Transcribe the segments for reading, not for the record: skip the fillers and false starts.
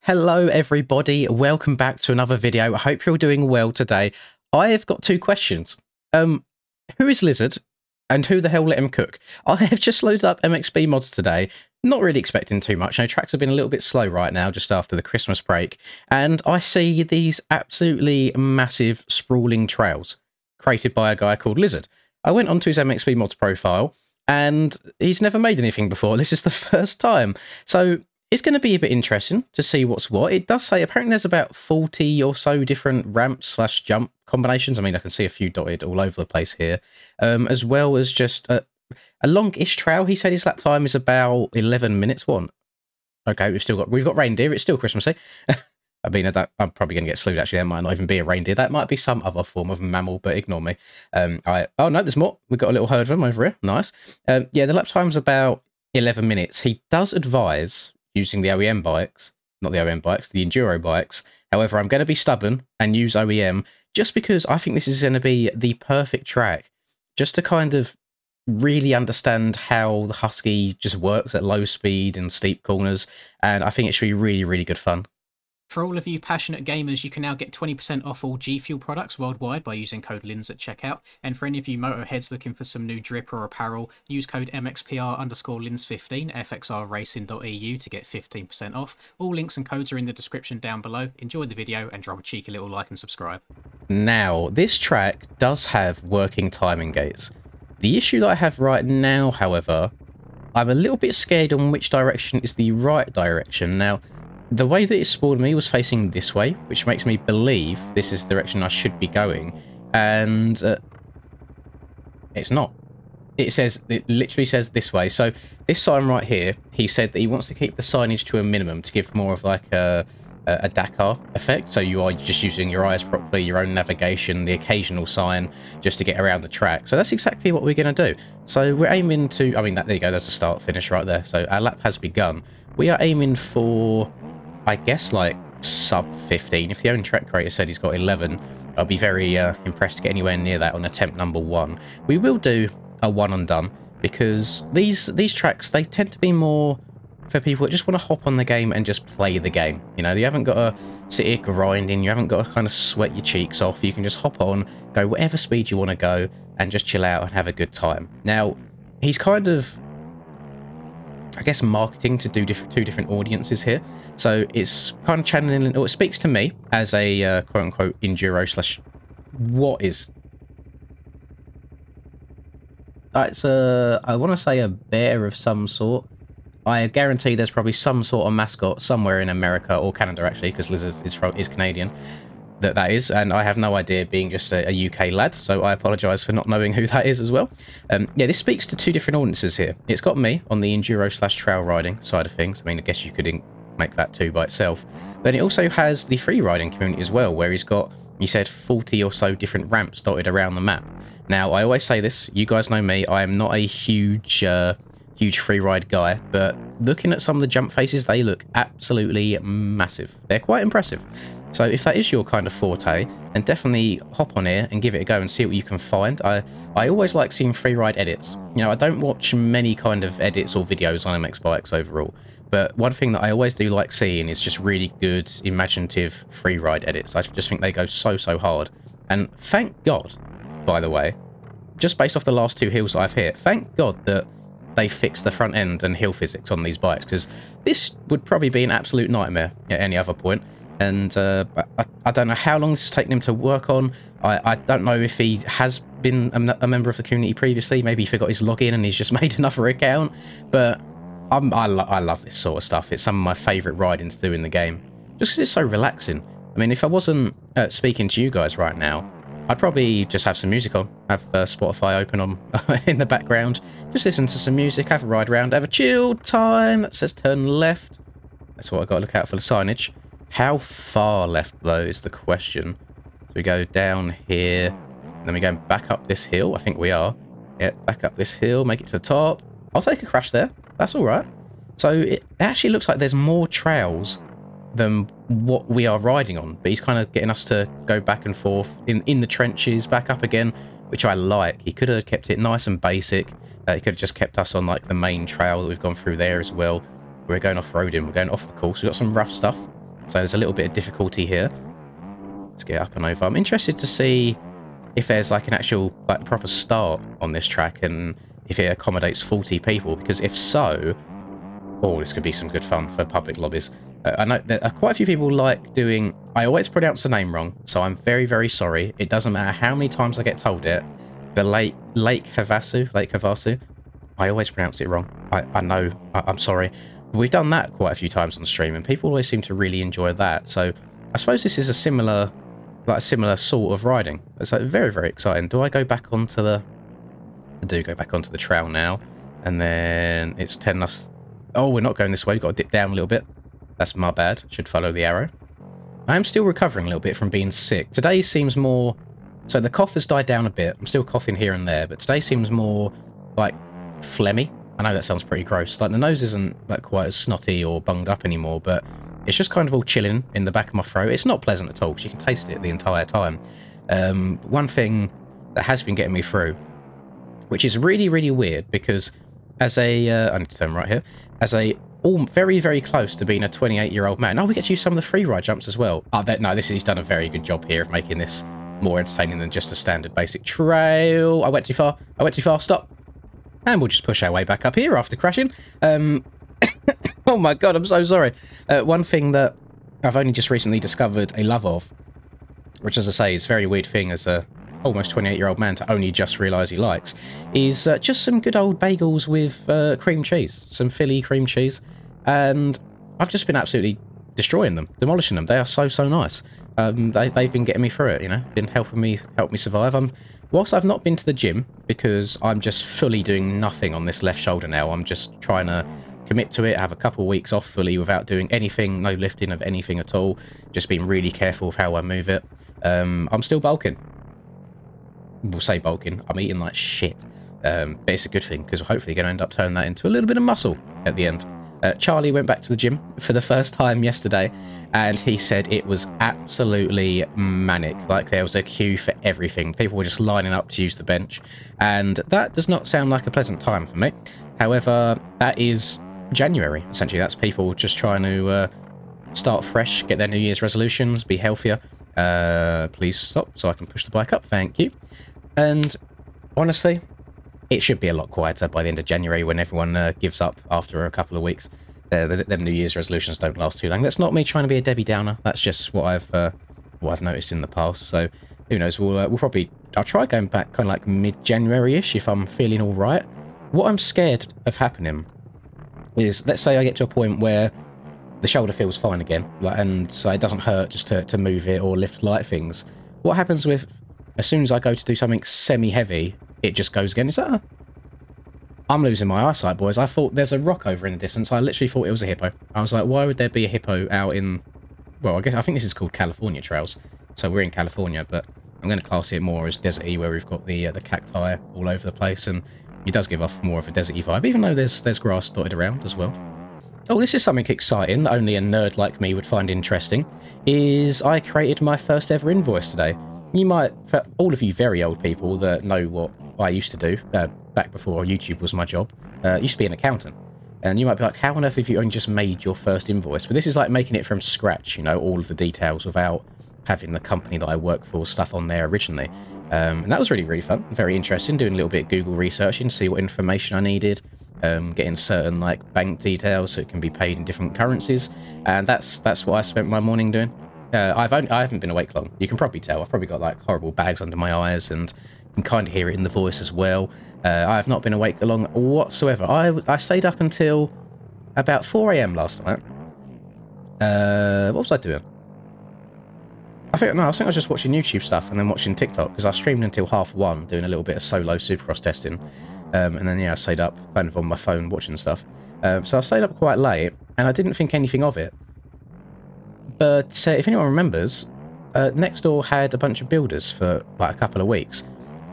Hello everybody, welcome back to another video. I hope you're all doing well today. I have got two questions. Who is Lizard and who the hell let him cook? I have just loaded up MXB mods today, not really expecting too much. Tracks have been a little bit slow right now just after the Christmas break, and I see these absolutely massive sprawling trails created by a guy called Lizard. I went onto his MXB mods profile and he's never made anything before. This is the first time. So it's going to be a bit interesting to see what's what. It does say apparently there's about 40 or so different ramp/jump combinations. I mean, I can see a few dotted all over the place here, as well as just a longish trail. He said his lap time is about 11 minutes. One. Okay, we've got reindeer. It's still Christmassy. I mean, I'm probably going to get slewed, actually. That might not even be a reindeer. That might be some other form of mammal, but ignore me. Oh, no, there's more. We've got a little herd of them over here. Nice. Yeah, the lap time's about 11 minutes. He does advise using the OEM bikes, not the OEM bikes, the Enduro bikes. However, I'm going to be stubborn and use OEM just because I think this is going to be the perfect track just to kind of really understand how the Husky just works at low speed and steep corners. And I think it should be really, really good fun. For all of you passionate gamers, you can now get 20% off all G Fuel products worldwide by using code LINS at checkout. And for any of you motorheads looking for some new drip or apparel, use code MXPR_LINS15 fxrracing.eu to get 15% off. All links and codes are in the description down below. Enjoy the video and drop a cheeky little like and subscribe. Now, this track does have working timing gates. The issue that I have right now, however, I'm a little bit scared on which direction is the right direction. Now, the way that it spawned me was facing this way, which makes me believe this is the direction I should be going, and it's not. It literally says this way. So this sign right here, he said that he wants to keep the signage to a minimum to give more of like a Dakar effect. So you are just using your eyes properly, your own navigation, the occasional sign just to get around the track. So that's exactly what we're going to do. So we're aiming to, I mean, there you go, there's a start finish right there. So our lap has begun. We are aiming for, I guess, like sub 15. If the own track creator said he's got 11, I'll be very impressed to get anywhere near that on attempt number 1. We will do a one and done because these tracks, they tend to be more for people that just want to hop on the game and just play the game. You know, you haven't got to sit here grinding, you haven't got to kind of sweat your cheeks off. You can just hop on, go whatever speed you want to go and just chill out and have a good time. Now, he's kind of, I guess, marketing to do two different audiences here. So it's kind of channeling, or it speaks to me as a quote-unquote enduro / what is... That's I want to say a bear of some sort. I guarantee there's probably some sort of mascot somewhere in America or Canada, actually, because Lizard is Canadian. That is, and I have no idea, being just a UK lad, so I apologise for not knowing who that is as well. Yeah, this speaks to two different audiences here. It's got me on the enduro / trail riding side of things. I mean, I guess you could make that too by itself. But it also has the free riding community as well, where he's got, he said, 40 or so different ramps dotted around the map. Now, I always say this, you guys know me, I am not a huge free ride guy, but looking at some of the jump faces, they look absolutely massive. They're quite impressive. So if that is your kind of forte, then definitely hop on here and give it a go and see what you can find. I always like seeing free ride edits. You know, I don't watch many kind of edits or videos on MX bikes overall, but one thing that I always do like seeing is just really good, imaginative free ride edits. I just think they go so hard. And thank God, by the way, just based off the last two hills that I've hit, thank God that they fixed the front end and hill physics on these bikes, because this would probably be an absolute nightmare at any other point. And I don't know how long this has taken him to work on. I don't know if he has been a member of the community previously. Maybe he forgot his login and he's just made another account. But I love this sort of stuff. It's some of my favourite riding to do in the game, just because it's so relaxing. I mean, if I wasn't speaking to you guys right now, I'd probably just have some music on, have Spotify open on in the background, just listen to some music, have a ride around, have a chill time that says turn left. That's what I've got to look out for, the signage. How far left, though, is the question. So we go down here, and then we go back up this hill. I think we are. Yeah, back up this hill, make it to the top. I'll take a crash there. That's all right. So it actually looks like there's more trails than what we are riding on, but he's kind of getting us to go back and forth in the trenches, back up again, which I like. He could have kept it nice and basic. He could have just kept us on like the main trail that we've gone through there as well. We're going off-roading, we're going off the course. We've got some rough stuff, So there's a little bit of difficulty here. Let's get up and over. I'm interested to see if there's like an actual like proper start on this track and if it accommodates 40 people, because if so, oh, this could be some good fun for public lobbies. I know that quite a few people like doing... I always pronounce the name wrong, so I'm very, very sorry. It doesn't matter how many times I get told it. The Lake Havasu. I always pronounce it wrong. I know. I'm sorry. But we've done that quite a few times on stream, and people always seem to really enjoy that. So I suppose this is a similar sort of riding. It's like very, very exciting. Do I go back onto the... I do go back onto the trail now, and then it's 10 us. Oh, we're not going this way. We've got to dip down a little bit. That's my bad. Should follow the arrow. I am still recovering a little bit from being sick. Today seems more... So the cough has died down a bit. I'm still coughing here and there, but today seems more like phlegmy. I know that sounds pretty gross. Like the nose isn't like quite as snotty or bunged up anymore, but it's just kind of all chilling in the back of my throat. It's not pleasant at all because you can taste it the entire time. One thing that has been getting me through, which is really, really weird, because as a... I need to turn right here. As a very, very close to being a 28-year-old man. Oh, we get to use some of the Freeride jumps as well. Oh, no, he's done a very good job here of making this more entertaining than just a standard basic trail. I went too far. Stop. And we'll just push our way back up here after crashing. Oh my god, I'm so sorry. One thing that I've only just recently discovered a love of, which, as I say, is a very weird thing as a almost 28-year-old man to only just realise he likes, is just some good old bagels with cream cheese. Some Philly cream cheese. And I've just been absolutely destroying them, demolishing them. They are so, so nice. They've been getting me through it, you know, been helping me survive. Whilst I've not been to the gym, because I'm just fully doing nothing on this left shoulder now, I'm just trying to commit to it, have a couple of weeks off fully without doing anything, no lifting of anything at all, just being really careful of how I move it. I'm still bulking. We'll say bulking. I'm eating like shit. But it's a good thing, because we're hopefully going to end up turning that into a little bit of muscle at the end. Charlie went back to the gym for the first time yesterday, and he said it was absolutely manic. Like, there was a queue for everything. People were just lining up to use the bench, and that does not sound like a pleasant time for me. However, that is January, essentially. That's people just trying to start fresh, get their New Year's resolutions, be healthier. Please stop so I can push the bike up. Thank you. And honestly, it should be a lot quieter by the end of January when everyone gives up after a couple of weeks. Them New Year's resolutions don't last too long. That's not me trying to be a Debbie Downer. That's just what I've noticed in the past. So who knows? We'll probably... I'll try going back kind of like mid-January-ish if I'm feeling all right. What I'm scared of happening is, let's say I get to a point where the shoulder feels fine again, and so it doesn't hurt just to move it or lift light things. What happens with, as soon as I go to do something semi-heavy, it just goes again? Is that I'm losing my eyesight, boys. I thought there's a rock over in the distance. I literally thought it was a hippo. I was like, why would there be a hippo out in... Well, I think this is called California trails. So we're in California, but I'm going to class it more as deserty, where we've got the cacti all over the place, and it does give off more of a deserty vibe, even though there's grass dotted around as well. Oh, this is something exciting that only a nerd like me would find interesting, is I created my first ever invoice today. You might, for all of you very old people that know what I used to do, back before YouTube was my job, used to be an accountant. And you might be like, how on earth have you only just made your first invoice? But this is like making it from scratch, you know, all of the details without having the company that I work for stuff on there originally. And that was really, really fun, very interesting, doing a little bit of Google researching, see what information I needed, getting certain like bank details so it can be paid in different currencies. And that's what I spent my morning doing. I haven't been awake long. You can probably tell. I've probably got like horrible bags under my eyes, and you can kind of hear it in the voice as well. I have not been awake long whatsoever. I stayed up until about 4 AM last night. What was I doing? I think I was just watching YouTube stuff and then watching TikTok, because I streamed until 1:30 doing a little bit of solo Supercross testing. And then, yeah, I stayed up kind of on my phone watching stuff. So I stayed up quite late, and I didn't think anything of it. But if anyone remembers, Nextdoor had a bunch of builders for like a couple of weeks.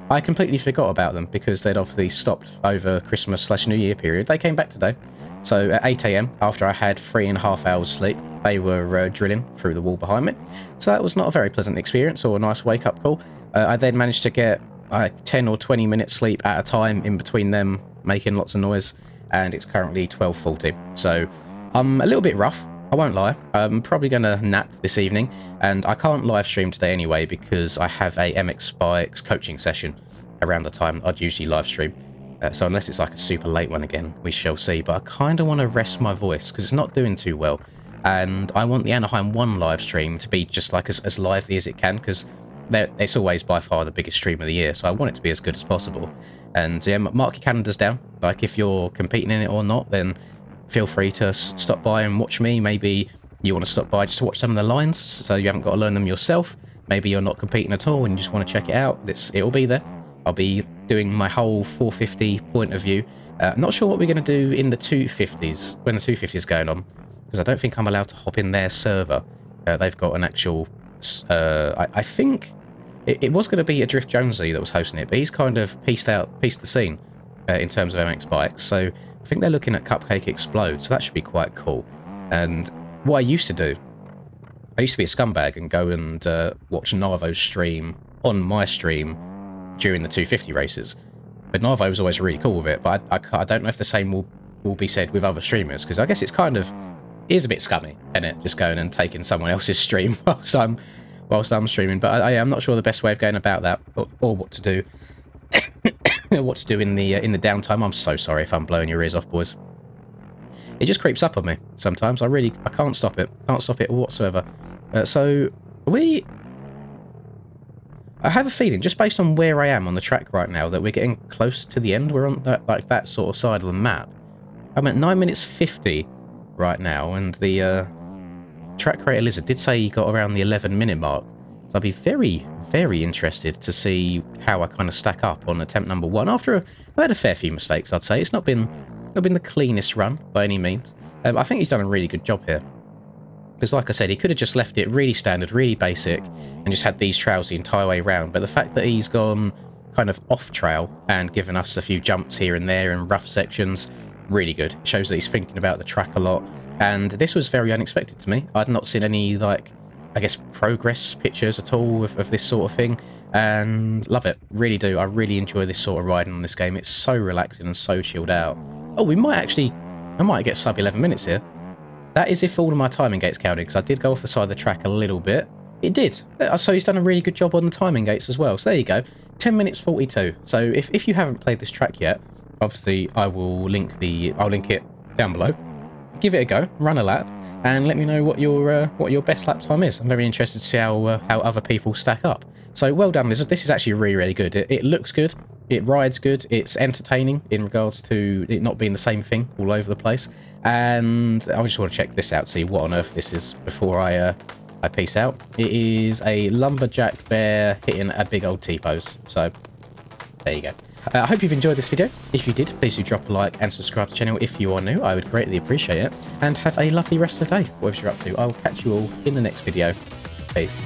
I completely forgot about them because they'd obviously stopped over Christmas/New Year period. They came back today. So at 8 AM, after I had 3.5 hours sleep, they were drilling through the wall behind me. So that was not a very pleasant experience or a nice wake-up call. I then managed to get 10 or 20 minutes sleep at a time in between them making lots of noise, and it's currently 12:40. So I'm a little bit rough. I won't lie, I'm probably going to nap this evening, and I can't live stream today anyway because I have a MX Bikes coaching session around the time I'd usually live stream. So unless it's like a super late one again, we shall see. But I kind of want to rest my voice because it's not doing too well. And I want the Anaheim 1 live stream to be just like as lively as it can, because it's always by far the biggest stream of the year. So I want it to be as good as possible. And yeah, mark your calendars down. Like if you're competing in it or not, then feel free to stop by and watch me. Maybe you want to stop by just to watch some of the lines so you haven't got to learn them yourself. Maybe you're not competing at all and you just want to check it out. It'll be there. I'll be doing my whole 450 point of view. I'm not sure what we're going to do in the 250s, when the 250s is going on, because I don't think I'm allowed to hop in their server. They've got an actual... I think it was going to be Adrift Jonesy that was hosting it, but he's kind of pieced the scene in terms of MX Bikes. So I think they're looking at Cupcake Explode, so that should be quite cool. And what I used to do, I used to be a scumbag and go and watch Narvo's stream on my stream during the 250 races. But Narvo was always really cool with it, but I don't know if the same will be said with other streamers, because I guess it's kind of is a bit scummy, isn't it? Just going and taking someone else's stream whilst I'm streaming. But I'm not sure the best way of going about that, or what to do. What to do in the downtime. I'm so sorry if I'm blowing your ears off, boys. It just creeps up on me sometimes. I can't stop it. Can't stop it whatsoever. I have a feeling, just based on where I am on the track right now, that we're getting close to the end. We're on that sort of side of the map. I'm at 9 minutes 50 right now, and the track creator Lizard did say he got around the 11-minute mark. So I'd be very, very interested to see how I kind of stack up on attempt number 1. I've had a fair few mistakes, I'd say. It's not been the cleanest run by any means. I think he's done a really good job here. Because like I said, he could have just left it really standard, really basic, and just had these trails the entire way around. But the fact that he's gone kind of off trail and given us a few jumps here and there and rough sections, really good. It shows that he's thinking about the track a lot. And this was very unexpected to me. I'd not seen any, like, I guess, progress pictures at all of this sort of thing. And love it. Really do. I really enjoy this sort of riding on this game. It's so relaxing and so chilled out. Oh, I might get sub 11 minutes here. That is if all of my timing gates counted, because I did go off the side of the track a little bit. It did. So he's done a really good job on the timing gates as well. So there you go. 10 minutes 42. So if you haven't played this track yet, obviously I'll link it down below. Give it a go, run a lap, and let me know what your best lap time is. I'm very interested to see how other people stack up. So well done, Lizard. This is actually really, really good. It looks good. It rides good. It's entertaining in regards to it not being the same thing all over the place. And I just want to check this out, see what on earth this is before I peace out. It is a lumberjack bear hitting a big old T-pose. So there you go. I hope you've enjoyed this video. If you did, please do drop a like and subscribe to the channel if you are new. I would greatly appreciate it. And have a lovely rest of the day, whatever you're up to. I will catch you all in the next video. Peace.